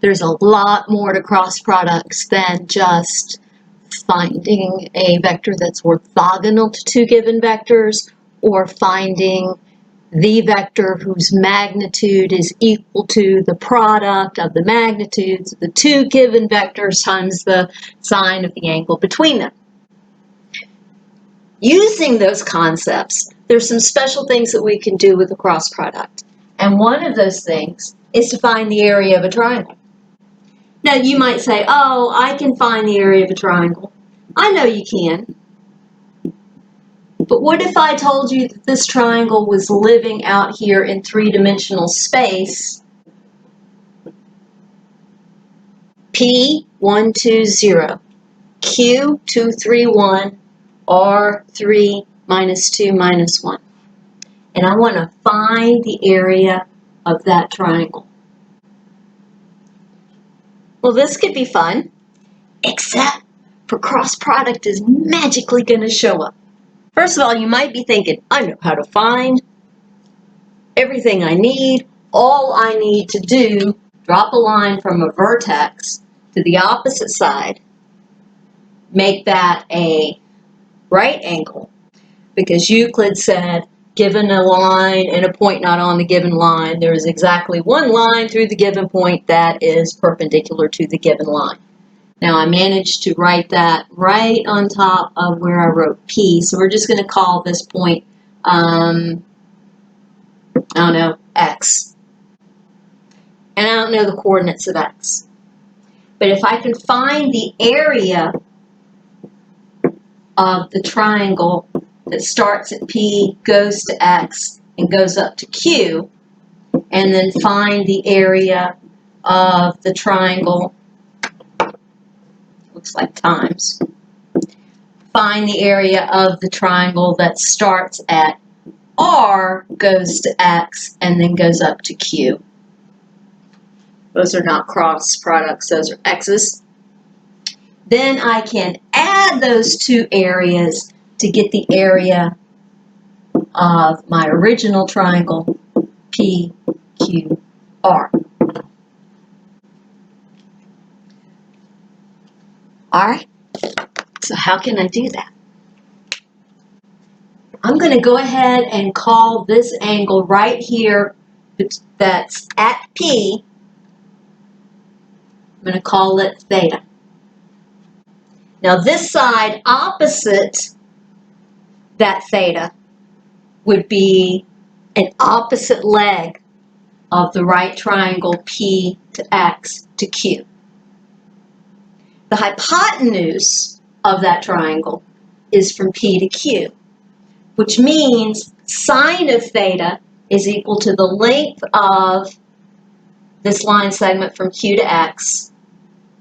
There's a lot more to cross products than just finding a vector that's orthogonal to two given vectors, or finding the vector whose magnitude is equal to the product of the magnitudes of the two given vectors times the sine of the angle between them. Using those concepts, there's some special things that we can do with the cross product. And one of those things is to find the area of a triangle. Now you might say, oh, I can find the area of a triangle. I know you can. But what if I told you that this triangle was living out here in three-dimensional space? P, 1, 2, 0. Q, 2, 3, 1. R, 3, minus 2, minus 1. And I want to find the area of that triangle. Well, this could be fun, except for cross product is magically going to show up. First of all, you might be thinking, I know how to find everything I need. All I need to do, drop a line from a vertex to the opposite side, make that a right angle, because Euclid said, given a line and a point not on the given line, there is exactly one line through the given point that is perpendicular to the given line. Now I managed to write that right on top of where I wrote P, so we're just going to call this point, I don't know, X. And I don't know the coordinates of X. But if I can find the area of the triangle that starts at P, goes to X, and goes up to Q, and then find the area of the triangle, looks like times, find the area of the triangle that starts at R, goes to X, and then goes up to Q. Those are not cross products, those are X's. Then I can add those two areas to get the area of my original triangle, PQR. Alright, so how can I do that? I'm going to go ahead and call this angle right here that's at P, I'm going to call it theta. Now this side opposite that theta would be an opposite leg of the right triangle P to X to Q. The hypotenuse of that triangle is from P to Q, which means sine of theta is equal to the length of this line segment from Q to X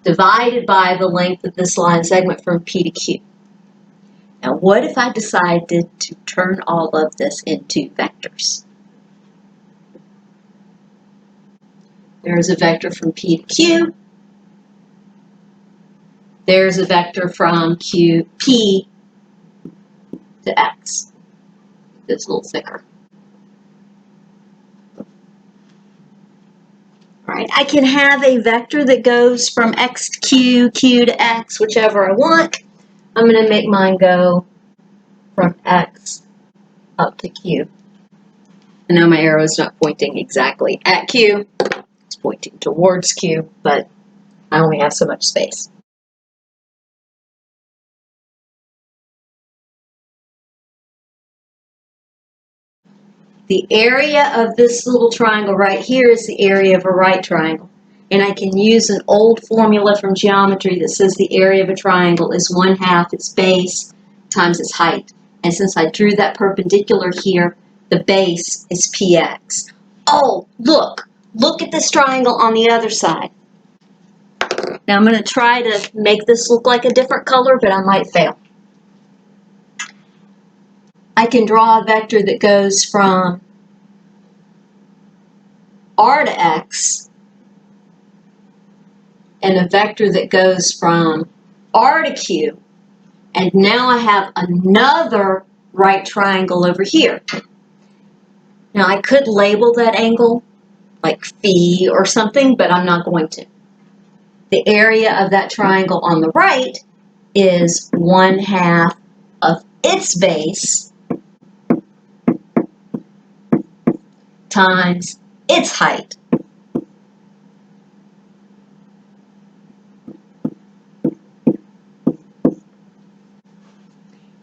divided by the length of this line segment from P to Q. Now, what if I decided to turn all of this into vectors? There's a vector from P to Q. There's a vector from P to X. It's a little thicker. All right, I can have a vector that goes from X to Q, Q to X, whichever I want. I'm going to make mine go from X up to Q. And now my arrow is not pointing exactly at Q. It's pointing towards Q, but I only have so much space. The area of this little triangle right here is the area of a right triangle. And I can use an old formula from geometry that says the area of a triangle is 1/2 its base times its height. And since I drew that perpendicular here, the base is px. Oh, look at this triangle on the other side. Now I'm going to try to make this look like a different color, but I might fail. I can draw a vector that goes from R to X and a vector that goes from R to Q, and now I have another right triangle over here. Now I could label that angle like phi or something, but I'm not going to. the area of that triangle on the right is 1/2 of its base times its height.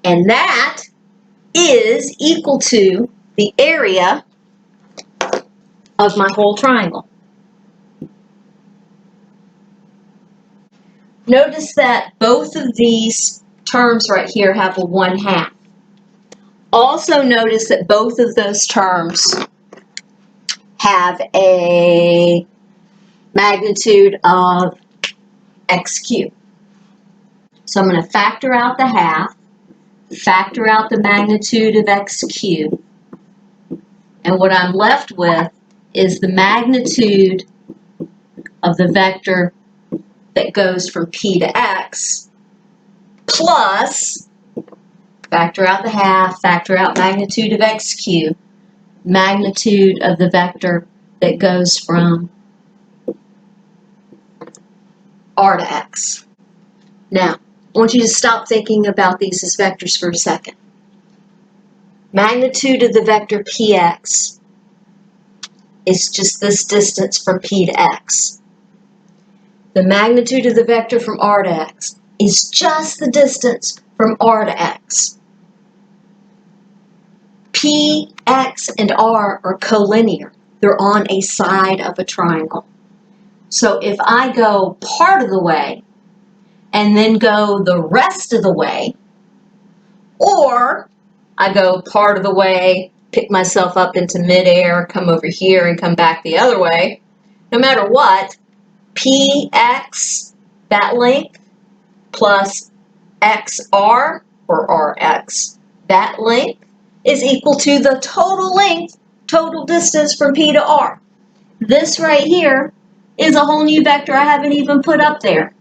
And that is equal to the area of my whole triangle. Notice that both of these terms right here have a 1/2. Also notice that both of those terms have a magnitude of x cubed. So I'm going to factor out the half, factor out the magnitude of x cubed, and what I'm left with is the magnitude of the vector that goes from P to X plus, factor out the half, factor out magnitude of x cubed, magnitude of the vector that goes from R to X. Now, I want you to stop thinking about these as vectors for a second. Magnitude of the vector Px is just this distance from P to X. The magnitude of the vector from R to X is just the distance from R to X. P, X, and R are collinear. They're on a side of a triangle. So if I go part of the way and then go the rest of the way, or I go part of the way, pick myself up into midair, come over here and come back the other way, no matter what, Px, that length, plus xr, or rx, that length, is equal to the total length, total distance from P to R. This right here is a whole new vector I haven't even put up there.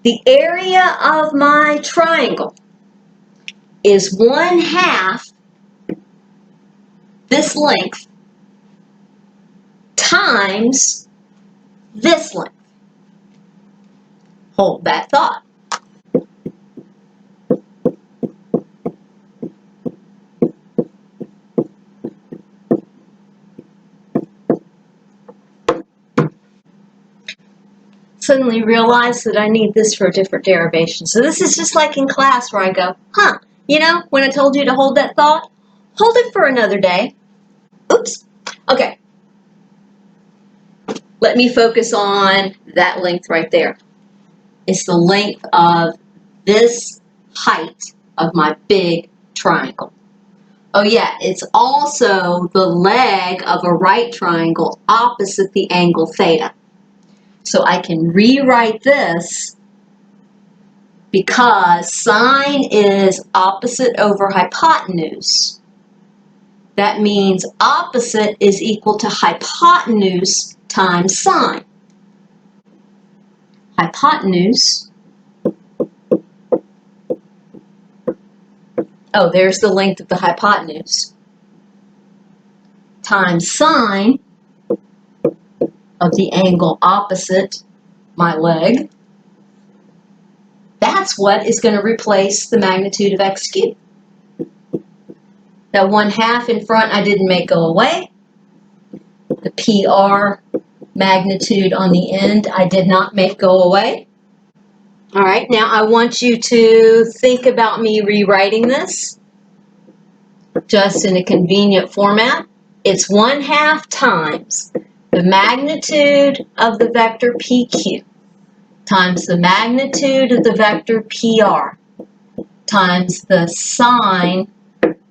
The area of my triangle is 1/2 this length times this length. Hold that thought. Suddenly realize that I need this for a different derivation. So this is just like in class where I go, you know, when I told you to hold that thought, hold it for another day. Oops. Okay. Let me focus on that length right there. It's the length of this height of my big triangle. Oh yeah, it's also the leg of a right triangle opposite the angle theta. So I can rewrite this because sine is opposite over hypotenuse. That means opposite is equal to hypotenuse times sine. Hypotenuse, oh, there's the length of the hypotenuse, times sine of the angle opposite my leg. That's what is going to replace the magnitude of x cubed. That 1/2 in front I didn't make go away. The PR magnitude on the end I did not make go away. All right, now I want you to think about me rewriting this just in a convenient format. It's 1/2 times the magnitude of the vector PQ times the magnitude of the vector PR times the sine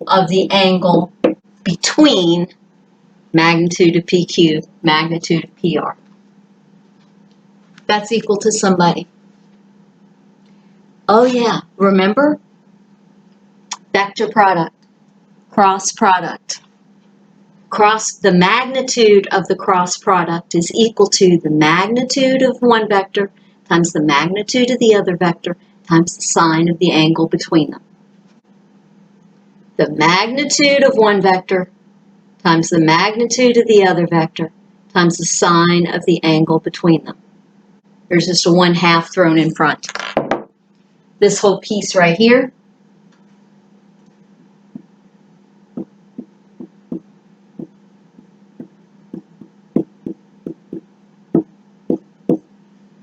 of the angle between magnitude of PQ, magnitude of PR. That's equal to somebody. Oh yeah, remember? Vector product, cross product. The magnitude of the cross product is equal to the magnitude of one vector times the magnitude of the other vector times the sine of the angle between them. the magnitude of one vector times the magnitude of the other vector times the sine of the angle between them. There's just a 1/2 thrown in front. This whole piece right here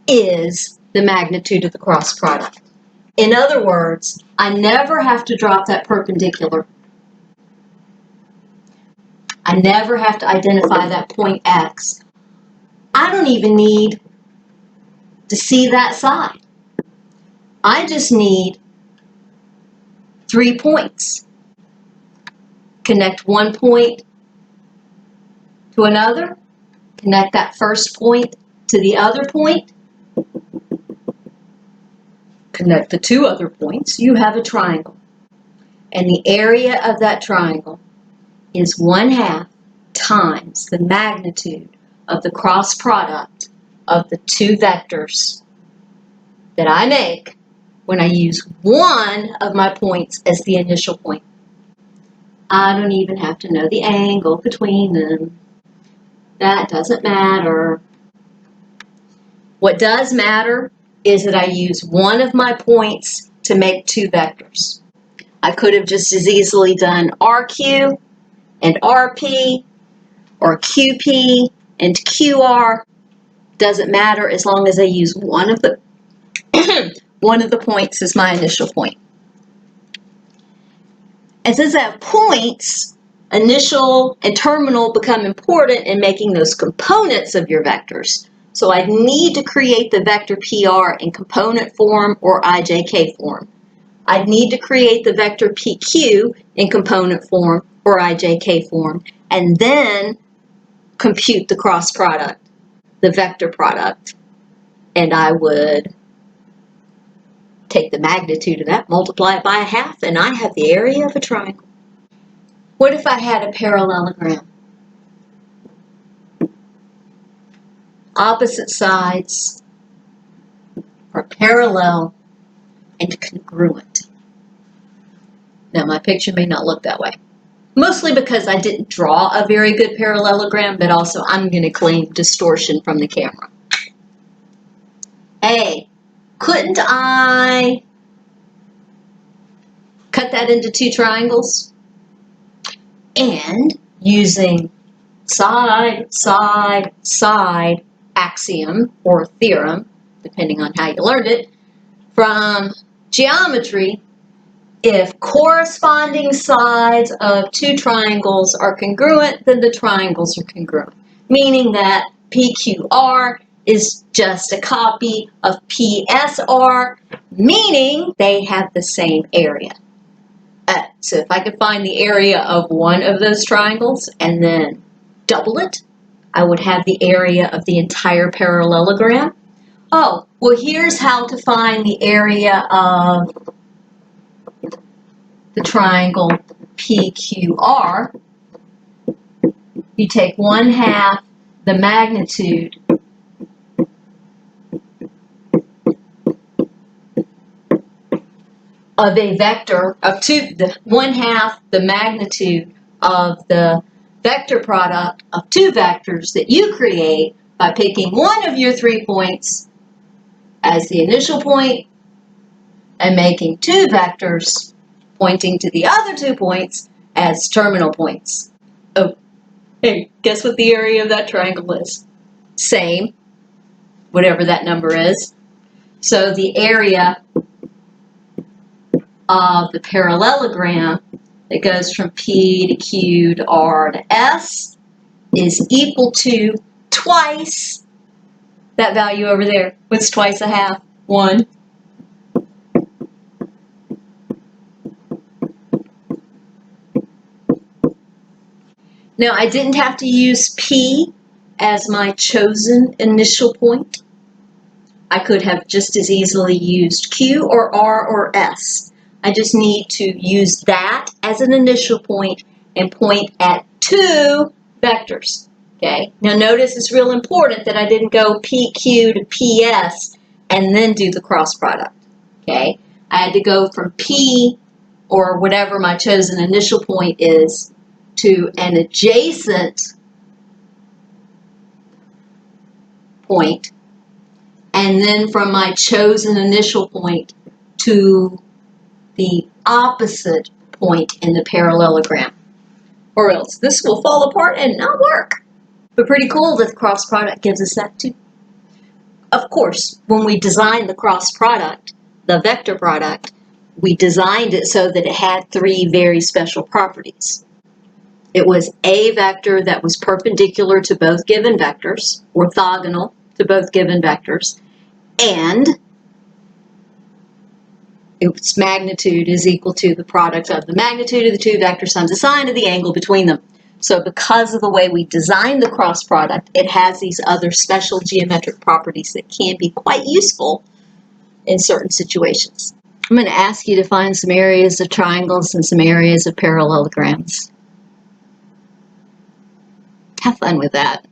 is the magnitude of the cross product. In other words, I never have to drop that perpendicular. I never have to identify that point X. I don't even need to see that side. I just need 3 points. Connect one point to another, connect that first point to the other point, connect the 2 other points, you have a triangle. And the area of that triangle is 1/2 times the magnitude of the cross product of the 2 vectors that I make when I use one of my points as the initial point. I don't even have to know the angle between them. That doesn't matter. What does matter is that I use one of my points to make 2 vectors. I could have just as easily done RQ and RP, or QP and QR. Doesn't matter as long as I use one of the one of the points as my initial point. And since I have points, initial and terminal become important in making those components of your vectors. So I need to create the vector PR in component form or IJK form. I'd need to create the vector PQ in component form or IJK form, and then compute the cross product, the vector product. And I would take the magnitude of that, multiply it by 1/2, and I have the area of a triangle. What if I had a parallelogram? Opposite sides are parallel and congruent. Now my picture may not look that way, mostly because I didn't draw a very good parallelogram, but also I'm going to claim distortion from the camera. Hey, couldn't I cut that into 2 triangles? And using side, side, side axiom or theorem, depending on how you learned it, from geometry, if corresponding sides of 2 triangles are congruent, then the triangles are congruent, meaning that PQR is just a copy of PSR, meaning they have the same area. So if I could find the area of one of those triangles and then double it, I would have the area of the entire parallelogram. Oh, well, here's how to find the area of the triangle PQR. You take 1/2 the magnitude of a vector of 2, 1/2 the magnitude of the vector product of 2 vectors that you create by picking one of your 3 points as the initial point and making 2 vectors pointing to the other 2 points as terminal points. Oh, hey, guess what the area of that triangle is? Same, whatever that number is. So the area of the parallelogram that goes from P to Q to R to S is equal to twice that value over there. What's twice 1/2? 1. Now I didn't have to use P as my chosen initial point. I could have just as easily used Q or R or S. I just need to use that as an initial point and point at 2 vectors. Okay. Now notice it's real important that I didn't go PQ to PS and then do the cross product. Okay. I had to go from P or whatever my chosen initial point is, to an adjacent point, and then from my chosen initial point to the opposite point in the parallelogram. Or else this will fall apart and not work. But pretty cool that the cross product gives us that too. Of course, when we designed the cross product, the vector product, we designed it so that it had three very special properties. It was a vector that was perpendicular to both given vectors, orthogonal to both given vectors, and its magnitude is equal to the product of the magnitude of the two vectors times the sine of the angle between them. So because of the way we designed the cross product, it has these other special geometric properties that can be quite useful in certain situations. I'm going to ask you to find some areas of triangles and some areas of parallelograms. Have fun with that.